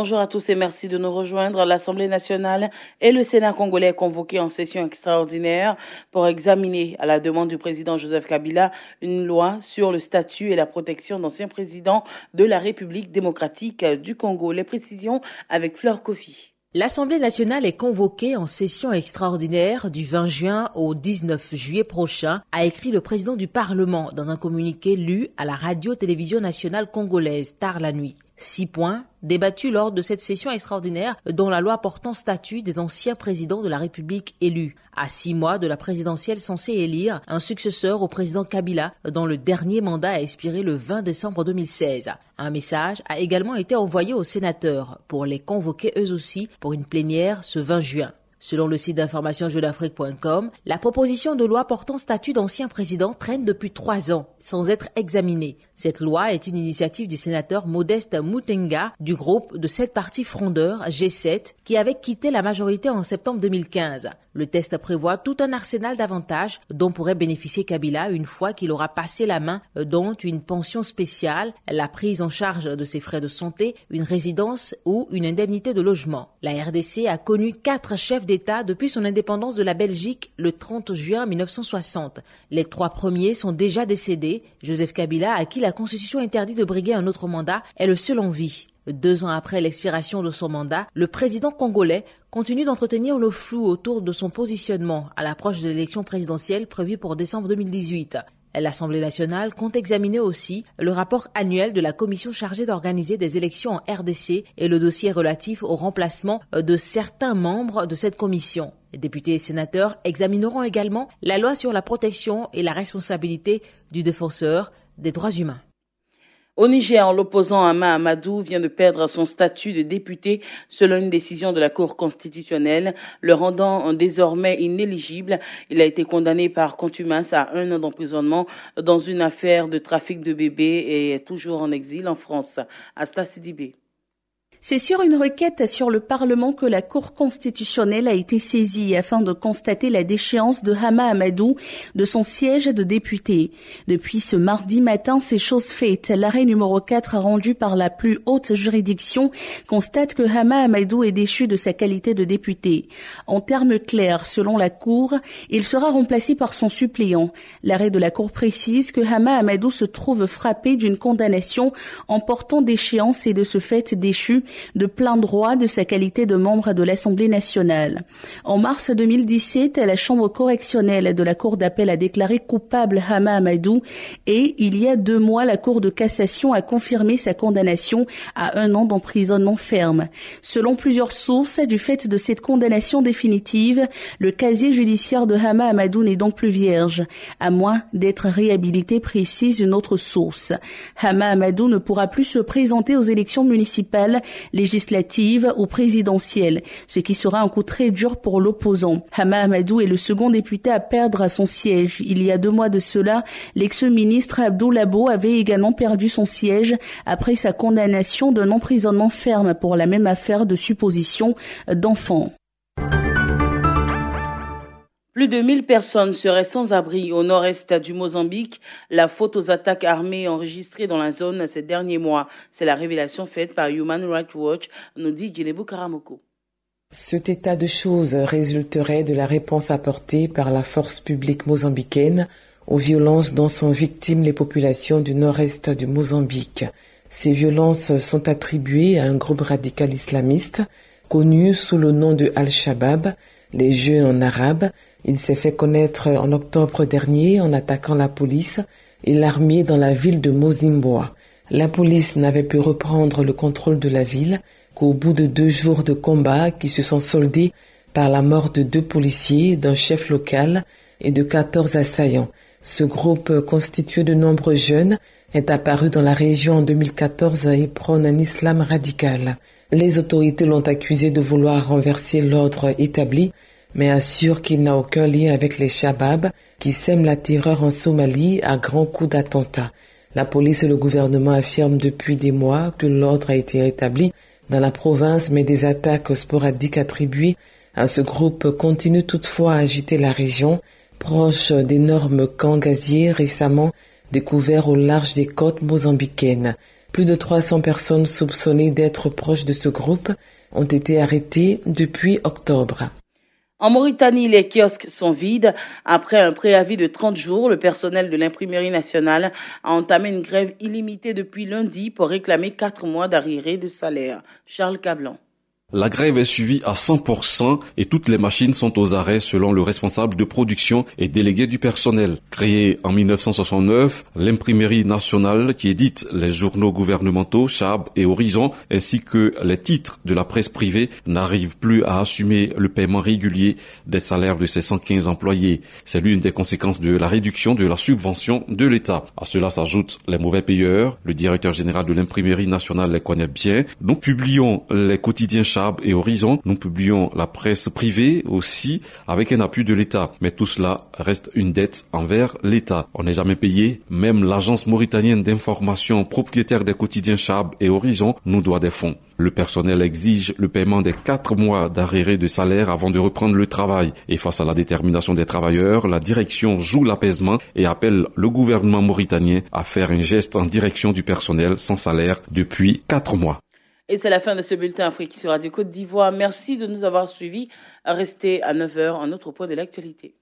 Bonjour à tous et merci de nous rejoindre. L'Assemblée nationale et le Sénat congolais convoqués en session extraordinaire pour examiner, à la demande du président Joseph Kabila, une loi sur le statut et la protection d'anciens présidents de la République démocratique du Congo. Les précisions avec Fleur Kofi. L'Assemblée nationale est convoquée en session extraordinaire du 20 juin au 19 juillet prochain, a écrit le président du Parlement dans un communiqué lu à la radio-télévision nationale congolaise tard la nuit. 6 points débattus lors de cette session extraordinaire dont la loi portant statut des anciens présidents de la République élus. À 6 mois de la présidentielle censée élire un successeur au président Kabila dont le dernier mandat a expiré le 20 décembre 2016. Un message a également été envoyé aux sénateurs pour les convoquer eux aussi pour une plénière ce 20 juin. Selon le site d'information jeudafrique.com, la proposition de loi portant statut d'ancien président traîne depuis 3 ans, sans être examinée. Cette loi est une initiative du sénateur Modeste Mutenga du groupe de 7 partis frondeurs G7 qui avait quitté la majorité en septembre 2015. Le texte prévoit tout un arsenal d'avantages dont pourrait bénéficier Kabila une fois qu'il aura passé la main, dont une pension spéciale, la prise en charge de ses frais de santé, une résidence ou une indemnité de logement. La RDC a connu 4 chefs d'État depuis son indépendance de la Belgique le 30 juin 1960. Les 3 premiers sont déjà décédés. Joseph Kabila, à qui la Constitution interdit de briguer un autre mandat, est le seul en vie. 2 ans après l'expiration de son mandat, le président congolais continue d'entretenir le flou autour de son positionnement à l'approche de l'élection présidentielle prévue pour décembre 2018. L'Assemblée nationale compte examiner aussi le rapport annuel de la commission chargée d'organiser des élections en RDC et le dossier relatif au remplacement de certains membres de cette commission. Les députés et sénateurs examineront également la loi sur la protection et la responsabilité du défenseur des droits humains. Au Niger, l'opposant Hama Amadou vient de perdre son statut de député selon une décision de la Cour constitutionnelle, le rendant désormais inéligible. Il a été condamné par contumace à 1 an d'emprisonnement dans une affaire de trafic de bébés et est toujours en exil en France. Asta Sidibé. C'est sur une requête sur le Parlement que la Cour constitutionnelle a été saisie afin de constater la déchéance de Hama Amadou de son siège de député. Depuis ce mardi matin, c'est chose faite. L'arrêt numéro 4 rendu par la plus haute juridiction constate que Hama Amadou est déchu de sa qualité de député. En termes clairs, selon la Cour, il sera remplacé par son suppléant. L'arrêt de la Cour précise que Hama Amadou se trouve frappé d'une condamnation en portant déchéance et de ce fait déchu de plein droit de sa qualité de membre de l'Assemblée nationale. En mars 2017, la Chambre correctionnelle de la Cour d'appel a déclaré coupable Hama Amadou et il y a 2 mois, la Cour de cassation a confirmé sa condamnation à 1 an d'emprisonnement ferme. Selon plusieurs sources, du fait de cette condamnation définitive, le casier judiciaire de Hama Amadou n'est donc plus vierge, à moins d'être réhabilité, précise une autre source. Hama Amadou ne pourra plus se présenter aux élections municipales, législatives ou présidentielles, ce qui sera un coup très dur pour l'opposant. Hama Amadou est le second député à perdre son siège. Il y a 2 mois de cela, l'ex-ministre Abdou Labo avait également perdu son siège après sa condamnation d'un emprisonnement ferme pour la même affaire de supposition d'enfant. Plus de 1000 personnes seraient sans abri au nord-est du Mozambique, la faute aux attaques armées enregistrées dans la zone ces derniers mois. C'est la révélation faite par Human Rights Watch, nous dit Djinebu Karamoko. Cet état de choses résulterait de la réponse apportée par la force publique mozambicaine aux violences dont sont victimes les populations du nord-est du Mozambique. Ces violences sont attribuées à un groupe radical islamiste connu sous le nom de Al-Shabaab, les jeunes en arabe. Il s'est fait connaître en octobre dernier en attaquant la police et l'armée dans la ville de Mozimboa. La police n'avait pu reprendre le contrôle de la ville qu'au bout de 2 jours de combat qui se sont soldés par la mort de 2 policiers, d'un chef local et de 14 assaillants. Ce groupe, constitué de nombreux jeunes, est apparu dans la région en 2014 et prône un islam radical. Les autorités l'ont accusé de vouloir renverser l'ordre établi, mais assure qu'il n'a aucun lien avec les Shabab qui sèment la terreur en Somalie à grands coups d'attentats. La police et le gouvernement affirment depuis des mois que l'ordre a été rétabli dans la province, mais des attaques sporadiques attribuées à ce groupe continuent toutefois à agiter la région, proche d'énormes camps gaziers récemment découverts au large des côtes mozambicaines. Plus de 300 personnes soupçonnées d'être proches de ce groupe ont été arrêtées depuis octobre. En Mauritanie, les kiosques sont vides. Après un préavis de 30 jours, le personnel de l'imprimerie nationale a entamé une grève illimitée depuis lundi pour réclamer 4 mois d'arriérés de salaire. Charles Cablan. La grève est suivie à 100% et toutes les machines sont aux arrêts selon le responsable de production et délégué du personnel. Créée en 1969, l'imprimerie nationale qui édite les journaux gouvernementaux, Chab et Horizon, ainsi que les titres de la presse privée, n'arrive plus à assumer le paiement régulier des salaires de ses 115 employés. C'est l'une des conséquences de la réduction de la subvention de l'État. À cela s'ajoutent les mauvais payeurs. Le directeur général de l'imprimerie nationale les connaît bien. Nous publions les quotidiens Chab et Horizon, nous publions la presse privée aussi avec un appui de l'État. Mais tout cela reste une dette envers l'État. On n'est jamais payé. Même l'agence mauritanienne d'information propriétaire des quotidiens Chab et Horizon nous doit des fonds. Le personnel exige le paiement des 4 mois d'arriérés de salaire avant de reprendre le travail. Et face à la détermination des travailleurs, la direction joue l'apaisement et appelle le gouvernement mauritanien à faire un geste en direction du personnel sans salaire depuis 4 mois. Et c'est la fin de ce bulletin Afrique sur Radio Côte d'Ivoire. Merci de nous avoir suivis. Restez à 9h en autre point de l'actualité.